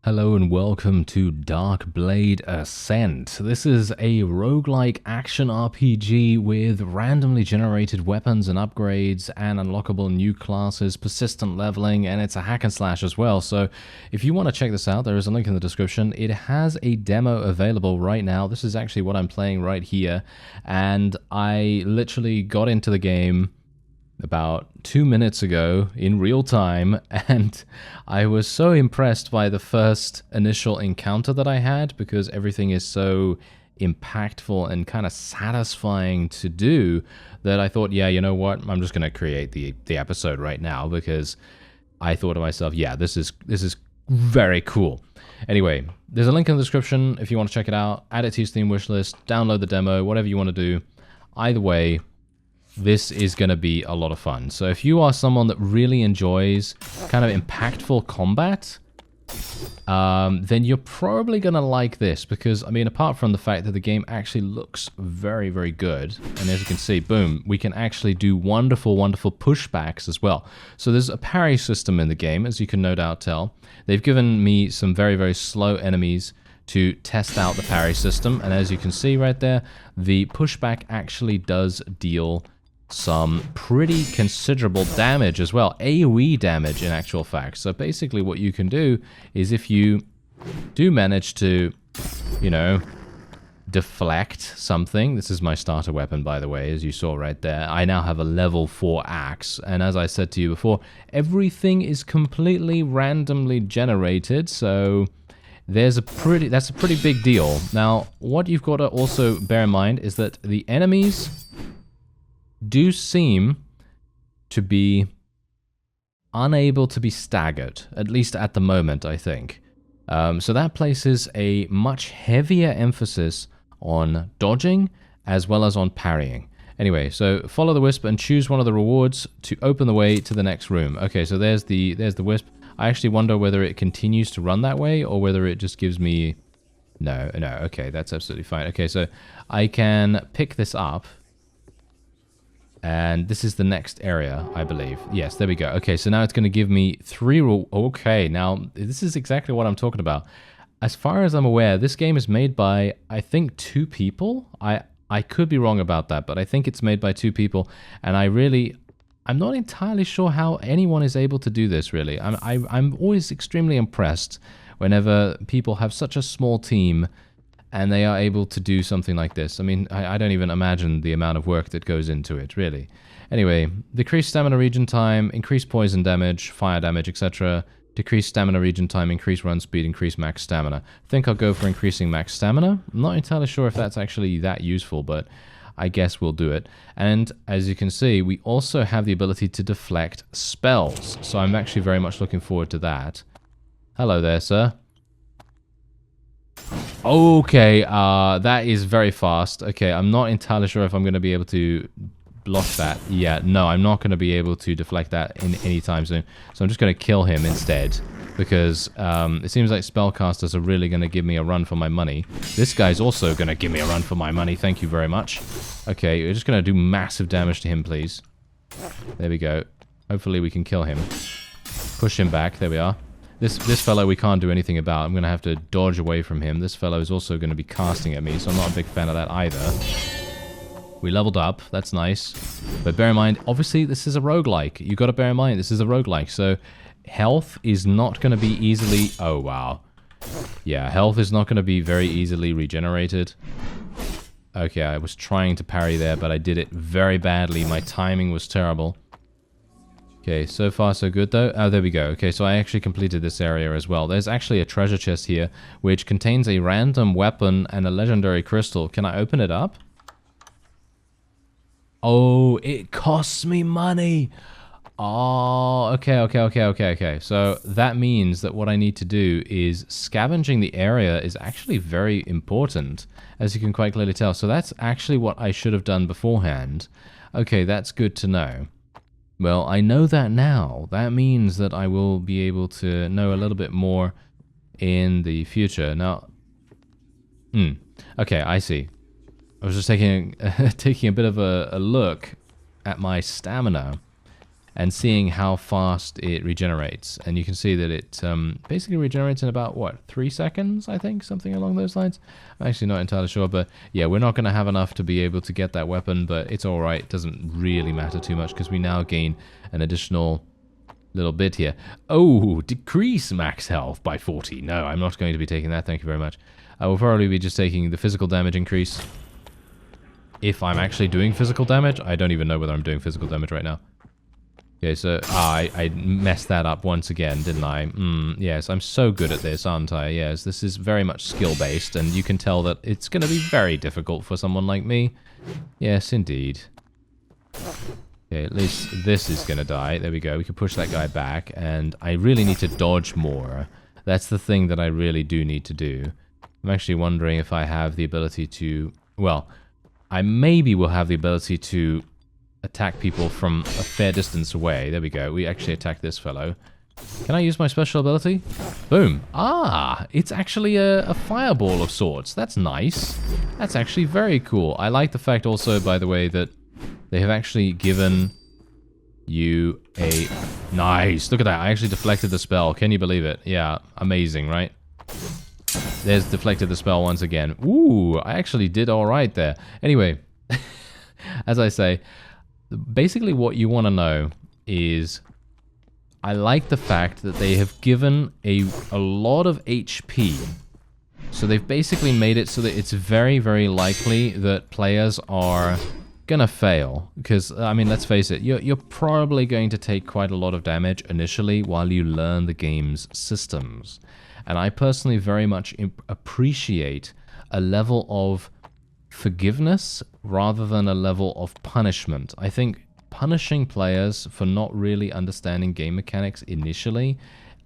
Hello and welcome to Darkblade Ascent. This is a roguelike action RPG with randomly generated weapons and upgrades and unlockable new classes, persistent leveling, and it's a hack and slash as well. So if you want to check this out, there is a link in the description. It has a demo available right now. This is actually what I'm playing right here, and I literally got into the game about 2 minutes ago in real time, and I was so impressed by the first initial encounter that I had because everything is so impactful and kind of satisfying to do that I thought, yeah, you know what, I'm just going to create the episode right now because I thought to myself, yeah, this is very cool. Anyway, there's a link in the description if you want to check it out. Add it to your Steam wishlist, download the demo, whatever you want to do. Either way, this is going to be a lot of fun. So if you are someone that really enjoys kind of impactful combat, then you're probably going to like this because, I mean, apart from the fact that the game actually looks very, very good, and as you can see, boom, we can actually do wonderful, wonderful pushbacks as well. So there's a parry system in the game, as you can no doubt tell. They've given me some very, very slow enemies to test out the parry system, and as you can see right there, the pushback actually does deal some pretty considerable damage as well. AoE damage in actual fact. So basically what you can do is if you do manage to, you know, deflect something. This is my starter weapon, by the way, as you saw right there. I now have a level 4 axe, and as I said to you before, everything is completely randomly generated, so that's a pretty big deal. Now, what you've got to also bear in mind is that the enemies do seem to be unable to be staggered, at least at the moment, I think. So that places a much heavier emphasis on dodging as well as on parrying. Anyway, so follow the wisp and choose one of the rewards to open the way to the next room. Okay, so there's the wisp. I actually wonder whether it continues to run that way or whether it just gives me... No, okay, that's absolutely fine. Okay, so I can pick this up. And this is the next area, I believe. Yes, there we go. Okay, so now it's going to give me 3... Okay, now this is exactly what I'm talking about. As far as I'm aware, this game is made by, I think, 2 people. I could be wrong about that, but I think it's made by 2 people. And I'm not entirely sure how anyone is able to do this, really. I'm always extremely impressed whenever people have such a small team and they are able to do something like this. I mean, I don't even imagine the amount of work that goes into it, really. Anyway, decrease stamina regen time, increase poison damage, fire damage, etc. Decrease stamina regen time, increase run speed, increase max stamina. I think I'll go for increasing max stamina. I'm not entirely sure if that's actually that useful, but I guess we'll do it. And as you can see, we also have the ability to deflect spells. So I'm actually very much looking forward to that. Hello there, sir. Okay, that is very fast. Okay, I'm not entirely sure if I'm going to be able to block that. Yeah, no, I'm not going to be able to deflect that in any time soon. So I'm just going to kill him instead. Because it seems like spellcasters are really going to give me a run for my money. This guy's also going to give me a run for my money. Thank you very much. Okay, we're just going to do massive damage to him, please. There we go. Hopefully we can kill him. Push him back. There we are. This fellow we can't do anything about. I'm going to have to dodge away from him. This fellow is also going to be casting at me, so I'm not a big fan of that either. We leveled up. That's nice. But bear in mind, obviously, this is a roguelike. You've got to bear in mind, this is a roguelike. So health is not going to be easily... Oh, wow. Yeah, health is not going to be very easily regenerated. Okay, I was trying to parry there, but I did it very badly. My timing was terrible. Okay, so far so good though. Oh, there we go. Okay, so I actually completed this area as well. There's actually a treasure chest here, which contains a random weapon and a legendary crystal. Can I open it up? Oh, it costs me money! Oh, okay. So that means that what I need to do is scavenging the area is actually very important, as you can quite clearly tell. So that's actually what I should have done beforehand. Okay, that's good to know. Well, I know that now. That means that I will be able to know a little bit more in the future. Now, okay, I see. I was just taking a bit of a look at my stamina. and seeing how fast it regenerates. And you can see that it basically regenerates in about, what, 3 seconds, I think? Something along those lines? I'm actually not entirely sure, but yeah, we're not going to have enough to be able to get that weapon, but it's alright. It doesn't really matter too much, because we now gain an additional little bit here. Oh, decrease max health by 40. No, I'm not going to be taking that, thank you very much. I will probably be just taking the physical damage increase. If I'm actually doing physical damage, I don't even know whether I'm doing physical damage right now. Okay, so I messed that up once again, didn't I? Yes, I'm so good at this, aren't I? Yes, this is very much skill-based, and you can tell that it's going to be very difficult for someone like me. Yes, indeed. Okay, at least this is going to die. There we go. We can push that guy back, and I really need to dodge more. That's the thing that I really do need to do. I'm actually wondering if I have the ability to... Well, I maybe will have the ability to attack people from a fair distance away. There we go. We actually attacked this fellow. Can I use my special ability? Boom. Ah, it's actually a fireball of sorts. That's nice. That's actually very cool. I like the fact also, by the way, that they have actually given you a... Nice. Look at that. I actually deflected the spell. Can you believe it? Yeah, amazing, right? There's deflected the spell once again. Ooh, I actually did all right there. Anyway, as I say, basically what you want to know is I like the fact that they have given a lot of HP. So they've basically made it so that it's very, very likely that players are gonna fail. Because, I mean, let's face it, you're probably going to take quite a lot of damage initially while you learn the game's systems. And I personally very much appreciate a level of forgiveness rather than a level of punishment. I think punishing players for not really understanding game mechanics initially,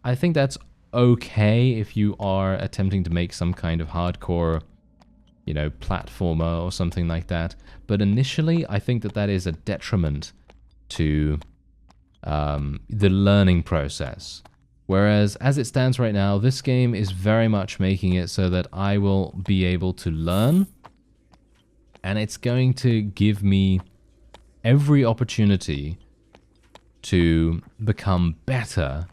I think that's okay if you are attempting to make some kind of hardcore, you know, platformer or something like that. But initially, I think that that is a detriment to the learning process. Whereas, as it stands right now, this game is very much making it so that I will be able to learn, and it's going to give me every opportunity to become better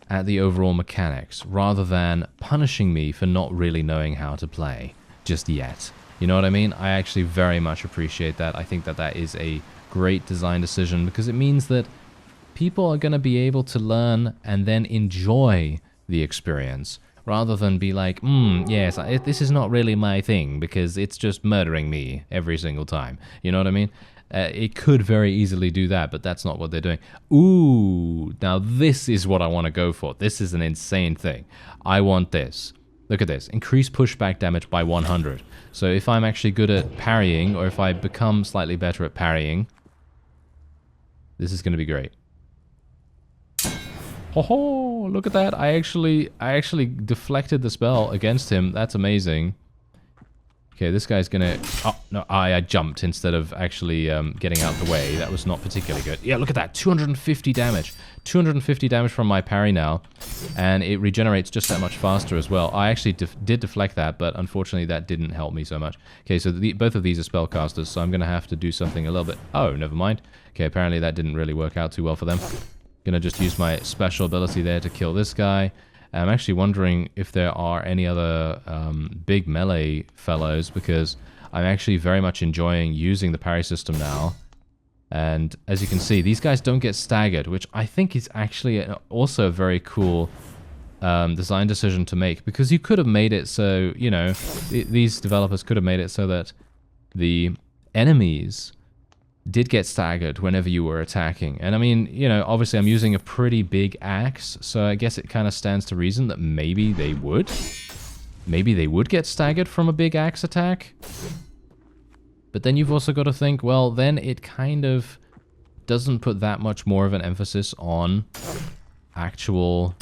at the overall mechanics, rather than punishing me for not really knowing how to play just yet. You know what I mean? I actually very much appreciate that. I think that that is a great design decision, because it means that people are going to be able to learn and then enjoy the experience, rather than be like, yes, this is not really my thing, because it's just murdering me every single time. You know what I mean? It could very easily do that, but that's not what they're doing. Ooh, now this is what I want to go for. This is an insane thing. I want this. Look at this. Increase pushback damage by 100. So if I'm actually good at parrying, or if I become slightly better at parrying, this is going to be great. Oh, look at that. I actually deflected the spell against him. That's amazing. Okay, this guy's gonna... Oh, no, I jumped instead of actually getting out the way. That was not particularly good. Yeah, look at that. 250 damage. 250 damage from my parry now. And it regenerates just that much faster as well. I actually did deflect that, but unfortunately that didn't help me so much. Okay, so both of these are spellcasters, so I'm gonna have to do something a little bit... Oh, never mind. Okay, apparently that didn't really work out too well for them. Gonna just use my special ability there to kill this guy. I'm actually wondering if there are any other big melee fellows, because I'm actually very much enjoying using the parry system now. And as you can see, these guys don't get staggered, which I think is actually also a very cool design decision to make, because you could have made it so, you know, these developers could have made it so that the enemies did get staggered whenever you were attacking. And I mean, you know, obviously I'm using a pretty big axe, so I guess it kind of stands to reason that maybe they would. Maybe they would get staggered from a big axe attack. But then you've also got to think, well, then it kind of doesn't put that much more of an emphasis on actual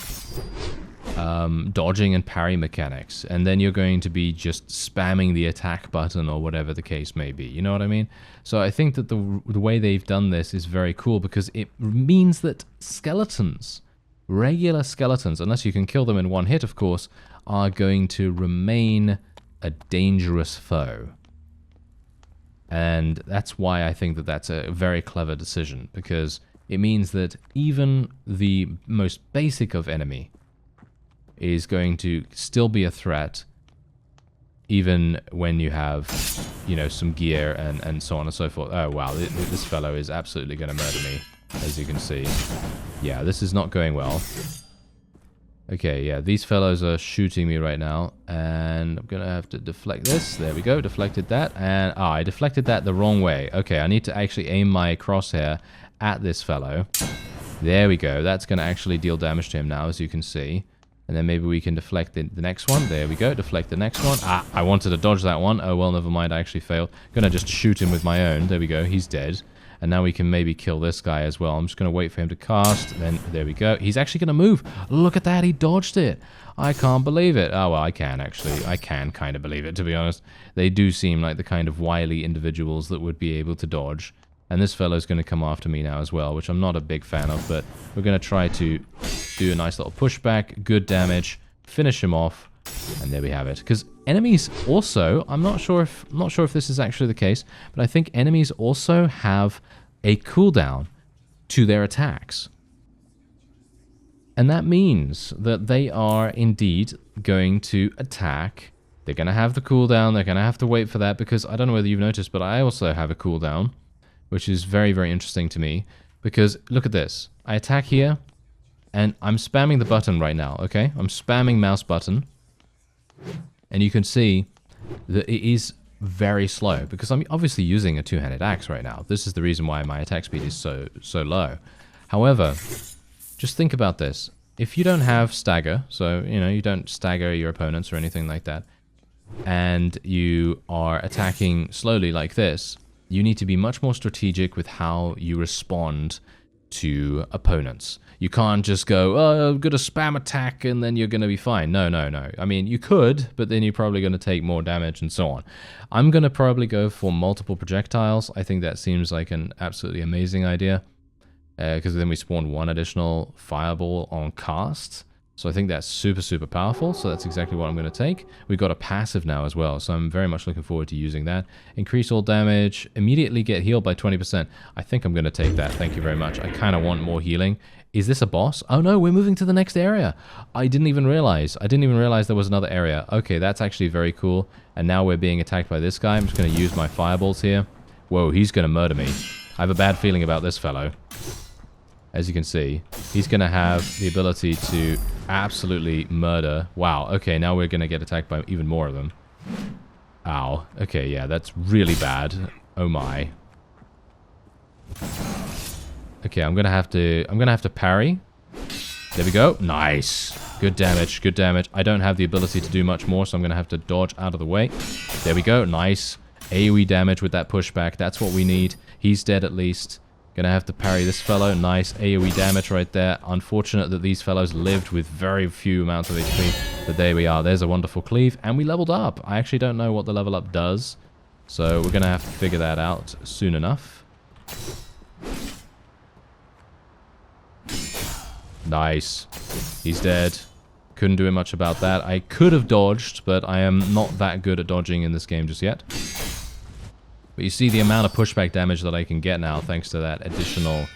dodging and parry mechanics, and then you're going to be just spamming the attack button or whatever the case may be. You know what I mean? So I think that the way they've done this is very cool, because it means that skeletons, regular skeletons, unless you can kill them in one hit, of course, are going to remain a dangerous foe. And that's why I think that that's a very clever decision, because it means that even the most basic of enemy is going to still be a threat, even when you have, you know, some gear and so on and so forth. Oh, wow, this fellow is absolutely going to murder me, as you can see. Yeah, this is not going well. Okay, yeah, these fellows are shooting me right now, and I'm going to have to deflect this. There we go, deflected that, and I deflected that the wrong way. Okay, I need to actually aim my crosshair at this fellow. There we go, that's going to actually deal damage to him now, as you can see. And then maybe we can deflect the next one. There we go, deflect the next one. Ah, I wanted to dodge that one. Oh, well, never mind, I actually failed. Gonna just shoot him with my own. There we go, he's dead. And now we can maybe kill this guy as well. I'm just going to wait for him to cast. Then, there we go. He's actually going to move. Look at that. He dodged it. I can't believe it. Oh, well, I can, actually. I can kind of believe it, to be honest. They do seem like the kind of wily individuals that would be able to dodge. And this fellow's going to come after me now as well, which I'm not a big fan of. But we're going to try to do a nice little pushback. Good damage. Finish him off. And there we have it. Because enemies also, I'm not sure if this is actually the case, but I think enemies also have a cooldown to their attacks. And that means that they are indeed going to attack. They're going to have the cooldown. They're going to have to wait for that, because I don't know whether you've noticed, but I also have a cooldown, which is very, very interesting to me. Because look at this. I attack here, and I'm spamming the button right now, okay? I'm spamming mouse button. And you can see that it is very slow, because I'm obviously using a two-handed axe right now. This is the reason why my attack speed is so low. However, just think about this. If you don't have stagger, so, you know, you don't stagger your opponents or anything like that, and you are attacking slowly like this, you need to be much more strategic with how you respond to opponents. You can't just go, oh, I'm going to spam attack and then you're going to be fine. No, no, no. I mean, you could, but then you're probably going to take more damage and so on. I'm going to probably go for multiple projectiles. I think that seems like an absolutely amazing idea, because then we spawn one additional fireball on cast. So I think that's super, super powerful. So that's exactly what I'm going to take. We've got a passive now as well, so I'm very much looking forward to using that. Increase all damage, immediately get healed by 20%. I think I'm going to take that. Thank you very much. I kind of want more healing. Is this a boss? Oh no, we're moving to the next area. I didn't even realize there was another area. Okay, that's actually very cool. And now we're being attacked by this guy. I'm just going to use my fireballs here. Whoa, he's going to murder me. I have a bad feeling about this fellow. As you can see, he's going to have the ability to absolutely murder. Wow, okay, now we're going to get attacked by even more of them. Ow. Okay, yeah, that's really bad. Oh my. Okay, I'm going to have to parry. There we go. Nice. Good damage, good damage. I don't have the ability to do much more, so I'm going to have to dodge out of the way. There we go. Nice. AoE damage with that pushback. That's what we need. He's dead at least. Gonna have to parry this fellow. Nice AoE damage right there. Unfortunate that these fellows lived with very few amounts of HP. But there we are. There's a wonderful cleave. And we leveled up. I actually don't know what the level up does. So we're gonna have to figure that out soon enough. Nice. He's dead. Couldn't do much about that. I could have dodged, but I am not that good at dodging in this game just yet. But you see the amount of pushback damage that I can get now thanks to that additional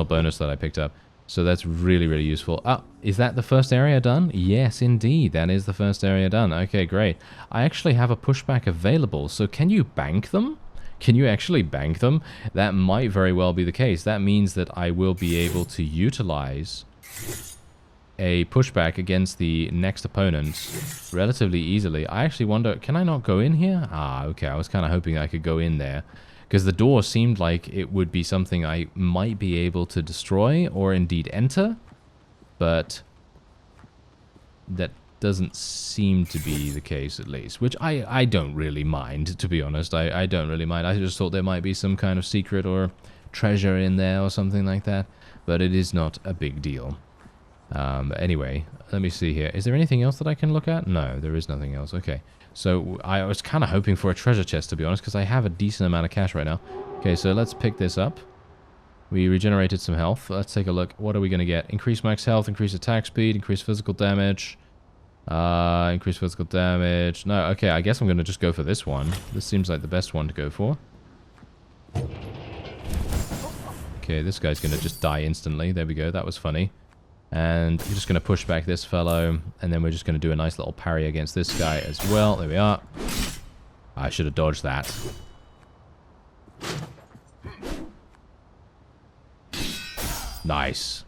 bonus that I picked up. So that's really, really useful. Oh, is that the first area done? Yes, indeed. That is the first area done. Okay, great. I actually have a pushback available. So can you bank them? Can you actually bank them? That might very well be the case. That means that I will be able to utilize a pushback against the next opponent relatively easily. I actually wonder, can I not go in here? Ah, okay, I was kind of hoping I could go in there, because the door seemed like it would be something I might be able to destroy or indeed enter, but that doesn't seem to be the case, at least, which I don't really mind, to be honest. I don't really mind. I just thought there might be some kind of secret or treasure in there or something like that, but it is not a big deal. Anyway, let me see here. Is there anything else that I can look at? No, there is nothing else. Okay, so I was kind of hoping for a treasure chest, to be honest, because I have a decent amount of cash right now. Okay, so let's pick this up. We regenerated some health. Let's take a look. What are we going to get? Increase max health, increase attack speed, increase physical damage. Increase physical damage. No, okay, I guess I'm going to just go for this one. This seems like the best one to go for. Okay, this guy's going to just die instantly. There we go. That was funny. And we're just going to push back this fellow. And then we're just going to do a nice little parry against this guy as well. There we are. I should have dodged that. Nice.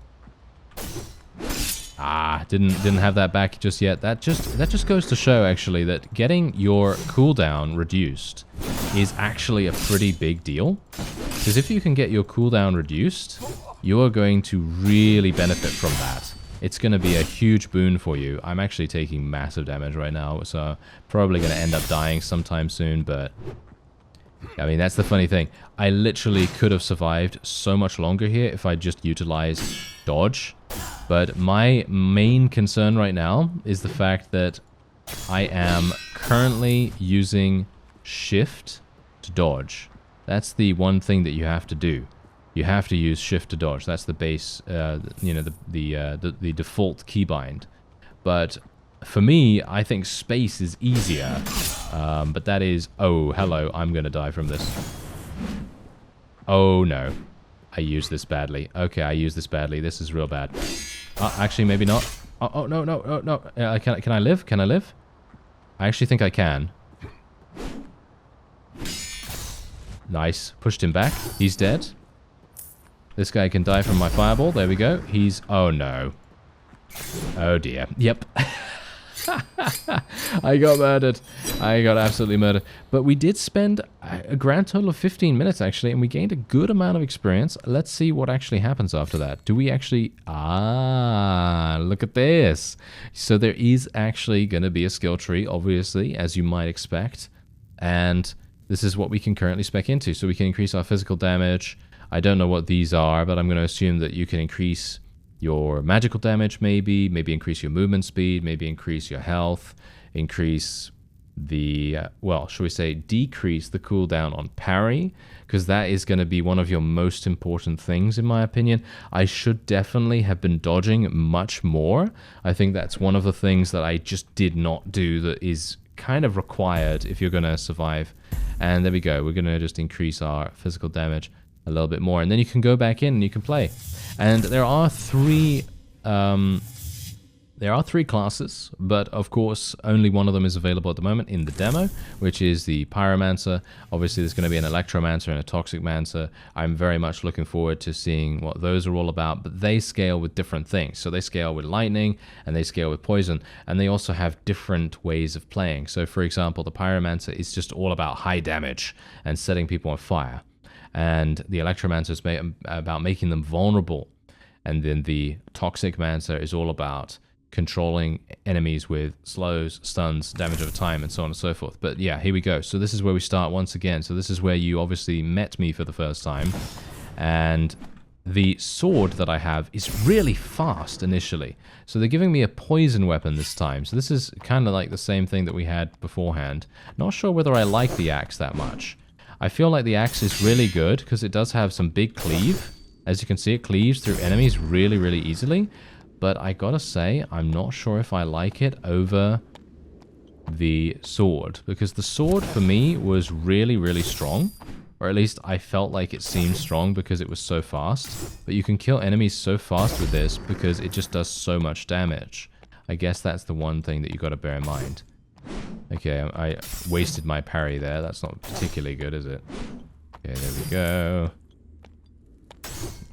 Ah, didn't have that back just yet. That just goes to show, actually, that getting your cooldown reduced is actually a pretty big deal. Because if you can get your cooldown reduced, you are going to really benefit from that. It's going to be a huge boon for you. I'm actually taking massive damage right now, so probably going to end up dying sometime soon, but I mean, that's the funny thing. I literally could have survived so much longer here if I just utilized dodge. But my main concern right now is the fact that I am currently using shift to dodge. That's the one thing that you have to do. You have to use shift to dodge. That's the base, you know, the default keybind. But for me, I think space is easier. But that is... Oh, hello. I'm going to die from this. Oh, no. I used this badly. Okay, I used this badly. This is real bad. Actually, maybe not. Oh, no, no, no, no. Can I live? Can I live? I actually think I can. Nice. Pushed him back. He's dead. This guy can die from my fireball. There we go. He's... Oh, no. Oh, dear. Yep. I got murdered. I got absolutely murdered. But we did spend a grand total of 15 minutes, actually, and we gained a good amount of experience. Let's see what actually happens after that. Do we actually... Ah, look at this. So there is actually going to be a skill tree, obviously, as you might expect. And this is what we can currently spec into. So we can increase our physical damage. I don't know what these are, but I'm going to assume that you can increase your magical damage, maybe increase your movement speed, maybe increase your health, increase the, well, should we say decrease the cooldown on parry, because that is going to be one of your most important things, in my opinion. I should definitely have been dodging much more. I think that's one of the things that I just did not do that is kind of required if you're going to survive. And there we go. We're going to just increase our physical damage a little bit more, and then you can go back in and you can play. And there are three classes, but of course only one of them is available at the moment in the demo, which is the Pyromancer. Obviously there's going to be an Electromancer and a Toxic Mancer. I'm very much looking forward to seeing what those are all about, but they scale with different things. So they scale with lightning and they scale with poison, and they also have different ways of playing. So for example, the Pyromancer is just all about high damage and setting people on fire. And the Electromancer is about making them vulnerable. And then the Toxic Mancer is all about controlling enemies with slows, stuns, damage over time, and so on and so forth. But yeah, here we go. So this is where we start once again. So this is where you obviously met me for the first time. And the sword that I have is really fast initially. So they're giving me a poison weapon this time. So this is kind of like the same thing that we had beforehand. Not sure whether I like the axe that much. I feel like the axe is really good because it does have some big cleave. As you can see, it cleaves through enemies really, really easily. But I gotta say, I'm not sure if I like it over the sword. Because the sword, for me, was really, really strong. Or at least I felt like it seemed strong because it was so fast. But you can kill enemies so fast with this because it just does so much damage. I guess that's the one thing that you gotta bear in mind. Okay, I wasted my parry there. That's not particularly good, is it? Okay, there we go.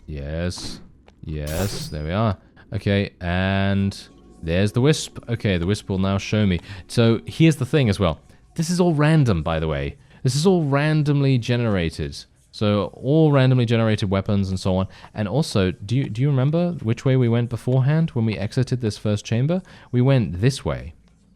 Yes. Yes, there we are. Okay, and there's the wisp. Okay, the wisp will now show me. So here's the thing as well. This is all random, by the way. This is all randomly generated. So all randomly generated weapons and so on. And also, do you remember which way we went beforehand when we exited this first chamber? We went this way.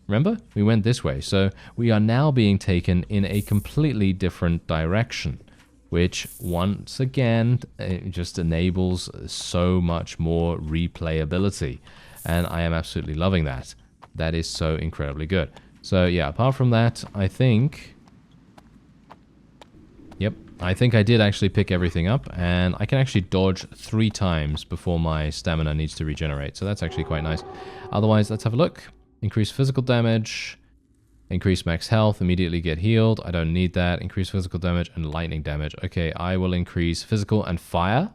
Remember? We went this way. So we are now being taken in a completely different direction, which once again it just enables so much more replayability. And I am absolutely loving that. That is so incredibly good. So yeah, apart from that, I think... Yep, I think I did actually pick everything up, and I can actually dodge 3 times before my stamina needs to regenerate. So that's actually quite nice. Otherwise, let's have a look. Increase physical damage, increase max health, immediately get healed. I don't need that. Increase physical damage and lightning damage. Okay, I will increase physical and fire.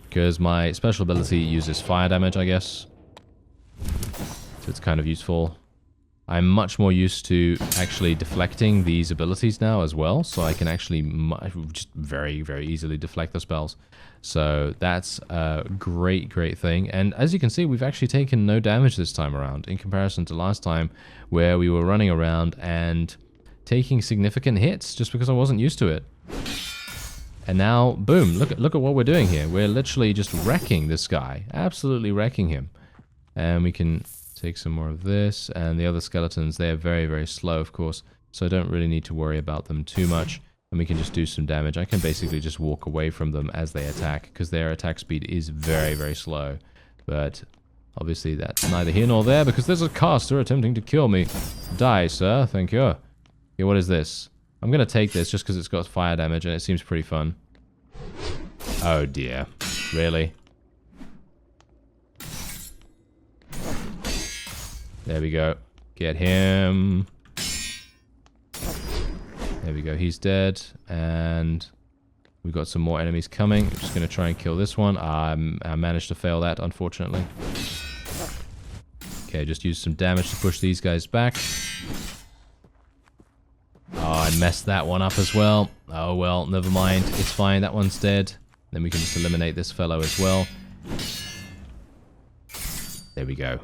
Because my special ability uses fire damage, I guess. So it's kind of useful. I'm much more used to actually deflecting these abilities now as well, so I can actually just very, very easily deflect the spells. So that's a great, great thing. And as you can see, we've actually taken no damage this time around in comparison to last time where we were running around and taking significant hits just because I wasn't used to it. And now, boom, look at what we're doing here. We're literally just wrecking this guy, absolutely wrecking him. And we can take some more of this, and the other skeletons, they're very, very slow, of course, so I don't really need to worry about them too much, and we can just do some damage. I can basically just walk away from them as they attack, because their attack speed is very, very slow, but obviously that's neither here nor there, because there's a caster attempting to kill me. Die, sir, thank you. Okay, what is this? I'm gonna take this just because it's got fire damage, and it seems pretty fun. Oh dear, really? There we go. Get him. There we go. He's dead. And we've got some more enemies coming. I'm just going to try and kill this one. I managed to fail that, unfortunately. Okay, just use some damage to push these guys back. Oh, I messed that one up as well. Oh, well, never mind. It's fine. That one's dead. Then we can just eliminate this fellow as well. There we go.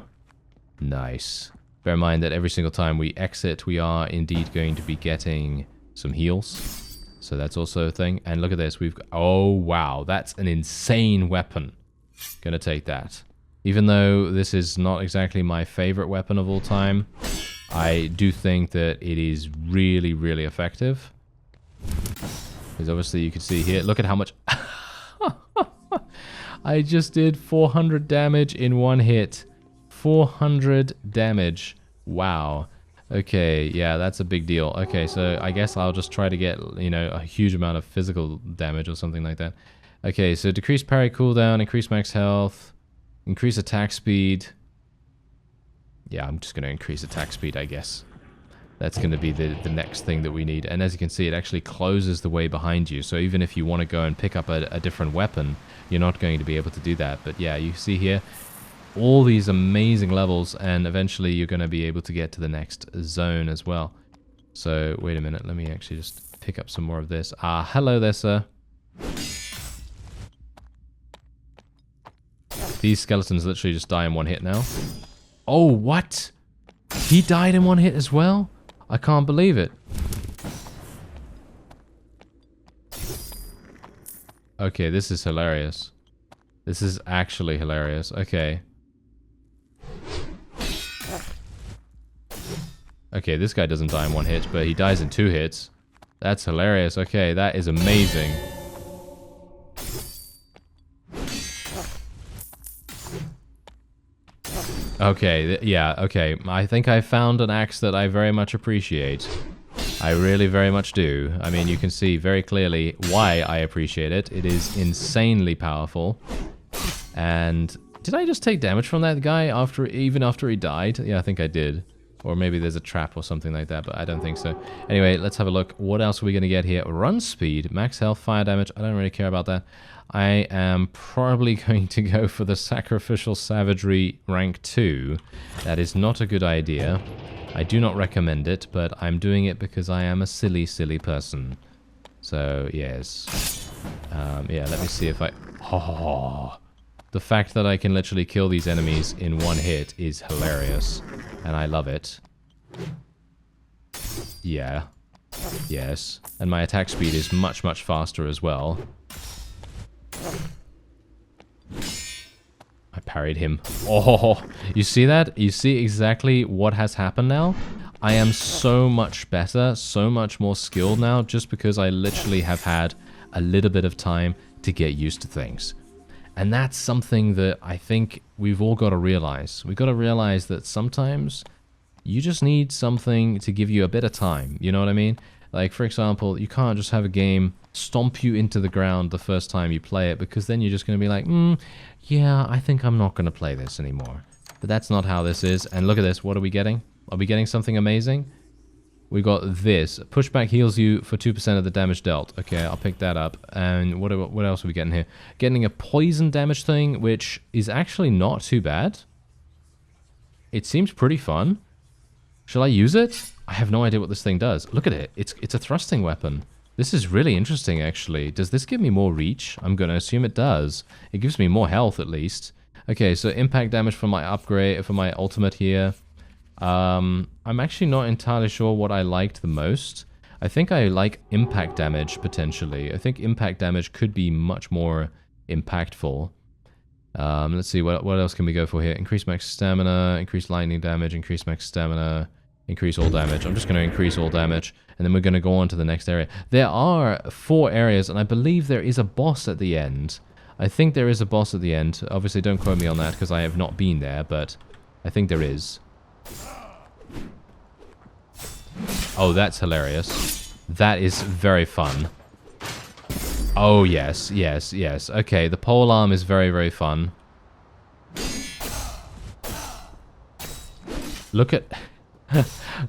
Nice. Bear in mind that every single time we exit, we are indeed going to be getting some heals. So that's also a thing. And look at this. We've got, oh, wow. That's an insane weapon. Gonna take that. Even though this is not exactly my favorite weapon of all time, I do think that it is really, really effective. Because obviously you can see here, look at how much... I just did 400 damage in one hit. 400 damage. Wow. Okay, yeah, that's a big deal. Okay, so I guess I'll just try to get, you know, a huge amount of physical damage or something like that. Okay, so decrease parry cooldown, increase max health, increase attack speed. Yeah, I'm just going to increase attack speed, I guess. That's going to be the next thing that we need. And as you can see, it actually closes the way behind you. So even if you want to go and pick up a different weapon, you're not going to be able to do that. But yeah, you see here, all these amazing levels, and eventually you're going to be able to get to the next zone as well. So wait a minute, let me actually just pick up some more of this. Ah, hello there, sir. These skeletons literally just die in one hit now. Oh, what? He died in one hit as well? I can't believe it. Okay, this is hilarious. This is actually hilarious. Okay. Okay, this guy doesn't die in one hit, but he dies in 2 hits. That's hilarious. Okay, that is amazing. Okay, yeah, okay. I think I found an axe that I very much appreciate. I really very much do. I mean, you can see very clearly why I appreciate it. It is insanely powerful. And did I just take damage from that guy even after he died? Yeah, I think I did. Or maybe there's a trap or something like that, but I don't think so. Anyway, let's have a look. What else are we going to get here? Run speed, max health, fire damage. I don't really care about that. I am probably going to go for the Sacrificial Savagery rank 2. That is not a good idea. I do not recommend it, but I'm doing it because I am a silly, silly person. So, yes. Yeah, let me see if I... Oh, the fact that I can literally kill these enemies in one hit is hilarious. And I love it. Yeah. Yes. And my attack speed is much, much faster as well. I parried him. Oh, you see that? You see exactly what has happened now? I am so much better, so much more skilled now, just because I literally have had a little bit of time to get used to things. And that's something that I think we've all got to realize. We've got to realize that sometimes you just need something to give you a bit of time. You know what I mean? Like, for example, you can't just have a game stomp you into the ground the first time you play it, because then you're just going to be like, yeah, I think I'm not going to play this anymore. But that's not how this is. And look at this. What are we getting? Are we getting something amazing? We got this. Pushback heals you for 2% of the damage dealt. Okay, I'll pick that up. And what else are we getting here? Getting a poison damage thing, which is actually not too bad. It seems pretty fun. Shall I use it? I have no idea what this thing does. Look at it. It's a thrusting weapon. This is really interesting, actually. Does this give me more reach? I'm going to assume it does. It gives me more health, at least. Okay, so impact damage for my upgrade, for my ultimate here. I'm actually not entirely sure what I liked the most. I think I like impact damage, potentially. I think impact damage could be much more impactful. Let's see, what else can we go for here? Increase max stamina, increase lightning damage, increase max stamina, increase all damage. I'm just going to increase all damage, and then we're going to go on to the next area. There are 4 areas, and I believe there is a boss at the end. I think there is a boss at the end. Obviously, don't quote me on that, because I have not been there, but I think there is. Oh, that's hilarious. That is very fun. Oh, yes, yes, yes. Okay, the polearm is very, very fun. Look at...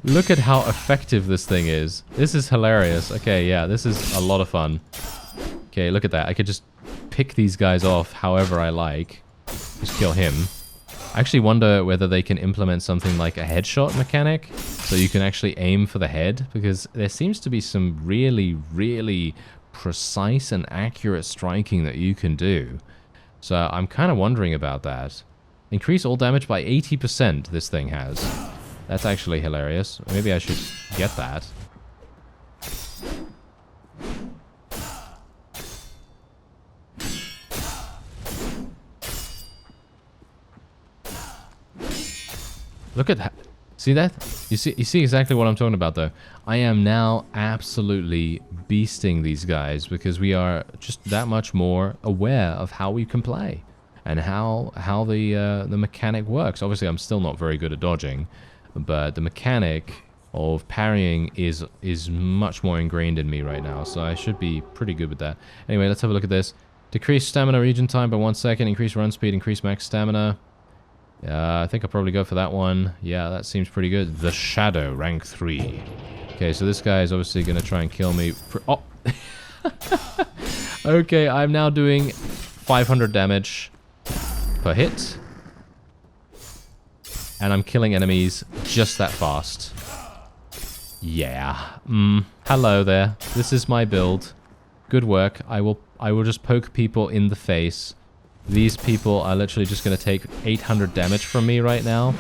Look at how effective this thing is. This is hilarious. Okay, yeah, this is a lot of fun. Okay, look at that. I could just pick these guys off however I like. Just kill him. I actually wonder whether they can implement something like a headshot mechanic, so you can actually aim for the head, because there seems to be some really, really precise and accurate striking that you can do. So I'm kind of wondering about that. Increase all damage by 80% this thing has. That's actually hilarious. Maybe I should get that. Look at that. See that? You see exactly what I'm talking about, though. I am now absolutely beasting these guys because we are just that much more aware of how we can play and how the mechanic works. Obviously, I'm still not very good at dodging, but the mechanic of parrying is much more ingrained in me right now, so I should be pretty good with that. Anyway, let's have a look at this. Decrease stamina regen time by 1 second. Increase run speed. Increase max stamina. I think I'll probably go for that one. Yeah, that seems pretty good. The Shadow, rank 3. Okay, so this guy is obviously going to try and kill me. Oh! Okay, I'm now doing 500 damage per hit. And I'm killing enemies just that fast. Yeah. Hello there. This is my build. Good work. I will just poke people in the face. These people are literally just going to take 800 damage from me right now,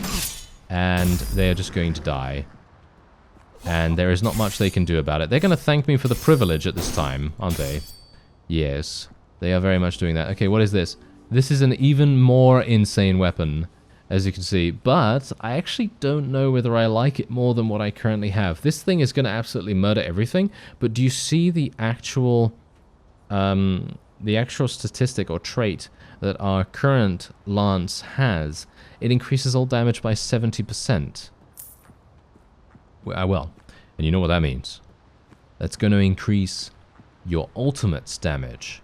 and they're just going to die. And there is not much they can do about it. They're going to thank me for the privilege at this time, aren't they? Yes, they are very much doing that. Okay, what is this? This is an even more insane weapon, as you can see, but I actually don't know whether I like it more than what I currently have. This thing is going to absolutely murder everything, but do you see the actual statistic or trait that our current lance has? It increases all damage by 70%. Well, and you know what that means. That's going to increase your ultimate's damage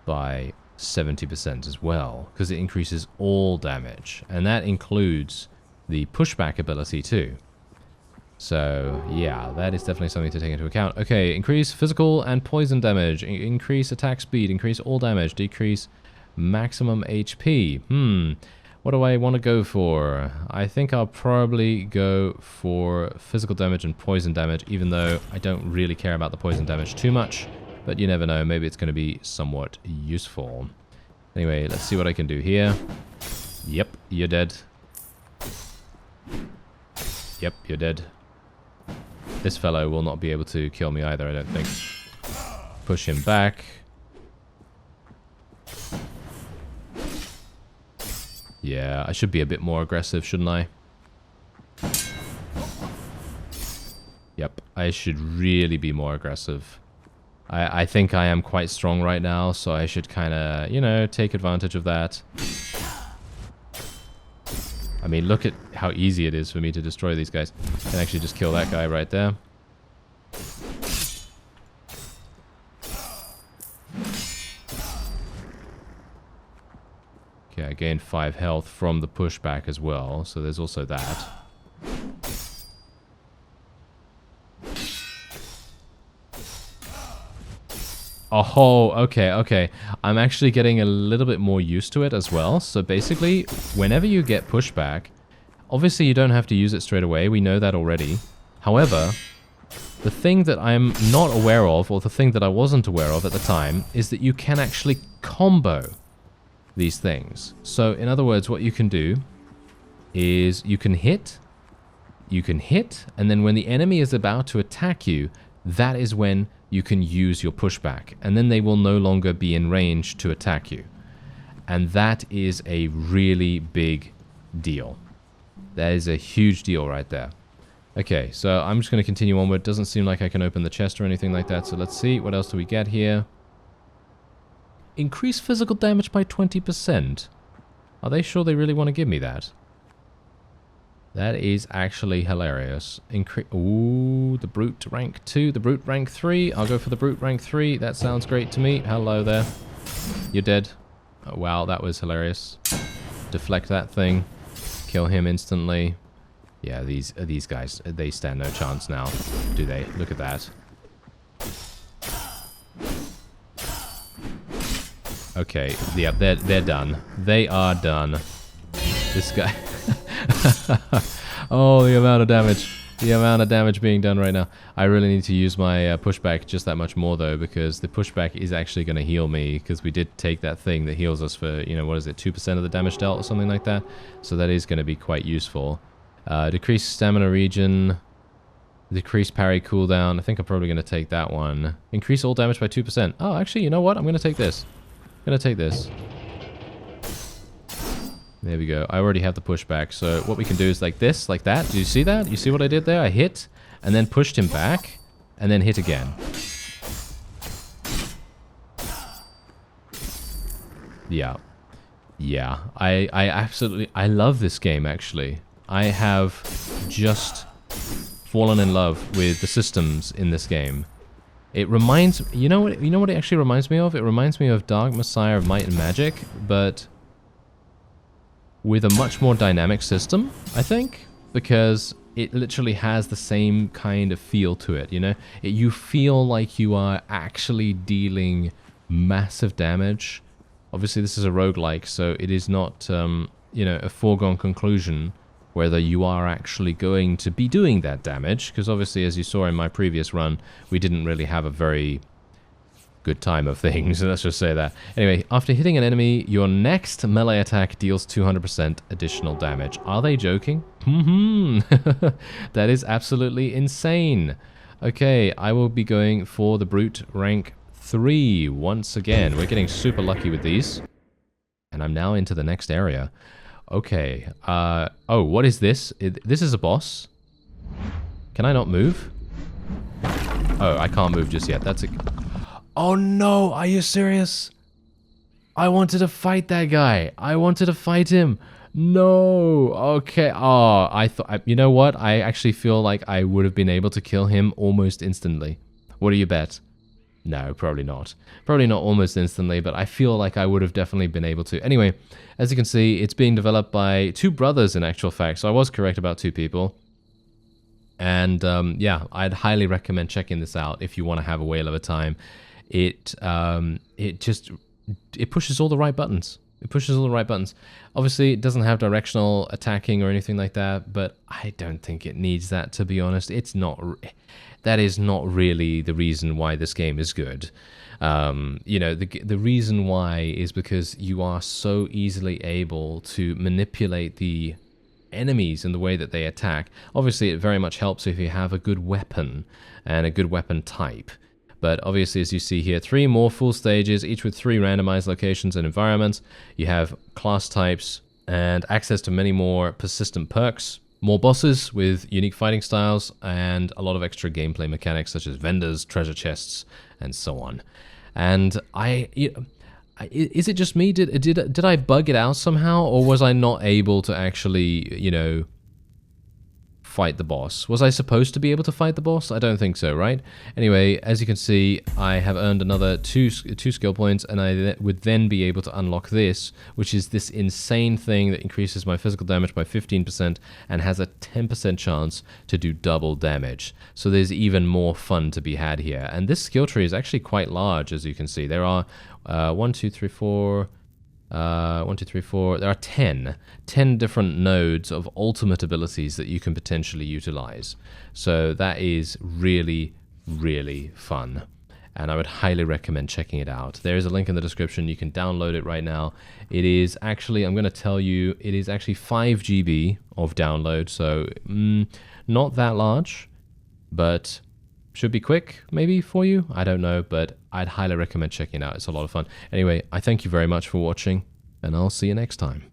by 70% as well, because it increases all damage, and that includes the pushback ability too. So, yeah, that is definitely something to take into account. Okay, increase physical and poison damage, increase attack speed, increase all damage, decrease maximum HP. What do I want to go for? I think I'll probably go for physical damage and poison damage, even though I don't really care about the poison damage too much. But you never know, maybe it's going to be somewhat useful. Anyway, let's see what I can do here. Yep, you're dead. Yep, you're dead. This fellow will not be able to kill me either, I don't think. Push him back. Yeah, I should be a bit more aggressive, shouldn't I? Yep, I should really be more aggressive. I think I am quite strong right now, so I should kind of, you know, take advantage of that. I mean, look at how easy it is for me to destroy these guys. I can actually just kill that guy right there. Okay, I gained 5 health from the pushback as well, so there's also that. Oh, okay, okay. I'm actually getting a little bit more used to it as well. So basically, whenever you get pushback, obviously you don't have to use it straight away. We know that already. However, the thing that I'm not aware of, or the thing that I wasn't aware of at the time, is that you can actually combo these things. So in other words, what you can do is you can hit, and then when the enemy is about to attack you, that is when you can use your pushback, and then they will no longer be in range to attack you. And that is a really big deal. That is a huge deal right there. Okay, so I'm just going to continue onward. Doesn't seem like I can open the chest or anything like that, so let's see. What else do we get here? Increase physical damage by 20%. Are they sure they really want to give me that? That is actually hilarious. Ooh, the Brute rank 2, the Brute rank 3. I'll go for the Brute rank 3. That sounds great to me. Hello there. You're dead. Oh, wow, that was hilarious. Deflect that thing. Kill him instantly. Yeah, these guys, they stand no chance now, do they? Look at that. Okay, yeah, they're done. They are done. This guy... Oh, the amount of damage. The amount of damage being done right now. I really need to use my pushback just that much more, though, because the pushback is actually going to heal me, because we did take that thing that heals us for, you know, what is it, 2% of the damage dealt or something like that? So that is going to be quite useful. Decrease stamina regen. Decrease parry cooldown. I think I'm probably going to take that one. Increase all damage by 2%. Oh, actually, you know what? I'm going to take this. I'm going to take this. There we go. I already have the pushback. So what we can do is like this, like that. Do you see that? You see what I did there? I hit and then pushed him back and then hit again. Yeah. Yeah. I absolutely... I love this game, actually. I have just fallen in love with the systems in this game. It reminds... You know what it actually reminds me of? It reminds me of Dark Messiah of Might and Magic, but with a much more dynamic system, I think, because it literally has the same kind of feel to it, you know? You feel like you are actually dealing massive damage. Obviously, this is a roguelike, so it is not, you know, a foregone conclusion whether you are actually going to be doing that damage, because obviously, as you saw in my previous run, we didn't really have a very good time of things, let's just say that. Anyway, after hitting an enemy, your next melee attack deals 200% additional damage. Are they joking? That is absolutely insane. Okay, I will be going for the Brute rank 3 once again. We're getting super lucky with these. And I'm now into the next area. Okay, oh, what is this? This is a boss. Can I not move? Oh, I can't move just yet. That's a... Oh no, are you serious? I wanted to fight that guy. I wanted to fight him. No, okay. Oh, I thought, you know what? I actually feel like I would have been able to kill him almost instantly. What do you bet? No, probably not. Probably not almost instantly, but I feel like I would have definitely been able to. Anyway, as you can see, it's being developed by 2 brothers in actual fact, so I was correct about 2 people. And yeah, I'd highly recommend checking this out if you want to have a whale of a time. It pushes all the right buttons. It pushes all the right buttons. Obviously, it doesn't have directional attacking or anything like that, but I don't think it needs that, to be honest. It's not... That is not really the reason why this game is good. You know, the reason why is because you are so easily able to manipulate the enemies in the way that they attack. Obviously, it very much helps if you have a good weapon and a good weapon type. But obviously, as you see here, 3 more full stages, each with 3 randomized locations and environments. You have class types and access to many more persistent perks. More bosses with unique fighting styles, and a lot of extra gameplay mechanics such as vendors, treasure chests, and so on. And is it just me? Did I bug it out somehow, or was I not able to actually, you know, fight the boss. Was I supposed to be able to fight the boss? I don't think so, right? Anyway, as you can see, I have earned another two skill points, and I would then be able to unlock this, which is this insane thing that increases my physical damage by 15% and has a 10% chance to do double damage. So there's even more fun to be had here. And this skill tree is actually quite large, as you can see. There are 1, 2, 3, 4... 1, 2, 3, 4. There are 10 different nodes of ultimate abilities that you can potentially utilize. So that is really, really fun. And I would highly recommend checking it out. There is a link in the description. You can download it right now. It is actually, I'm going to tell you, it is actually 5 GB of download. So not that large, but should be quick maybe for you. I don't know, but I'd highly recommend checking it out. It's a lot of fun. Anyway, I thank you very much for watching, and I'll see you next time.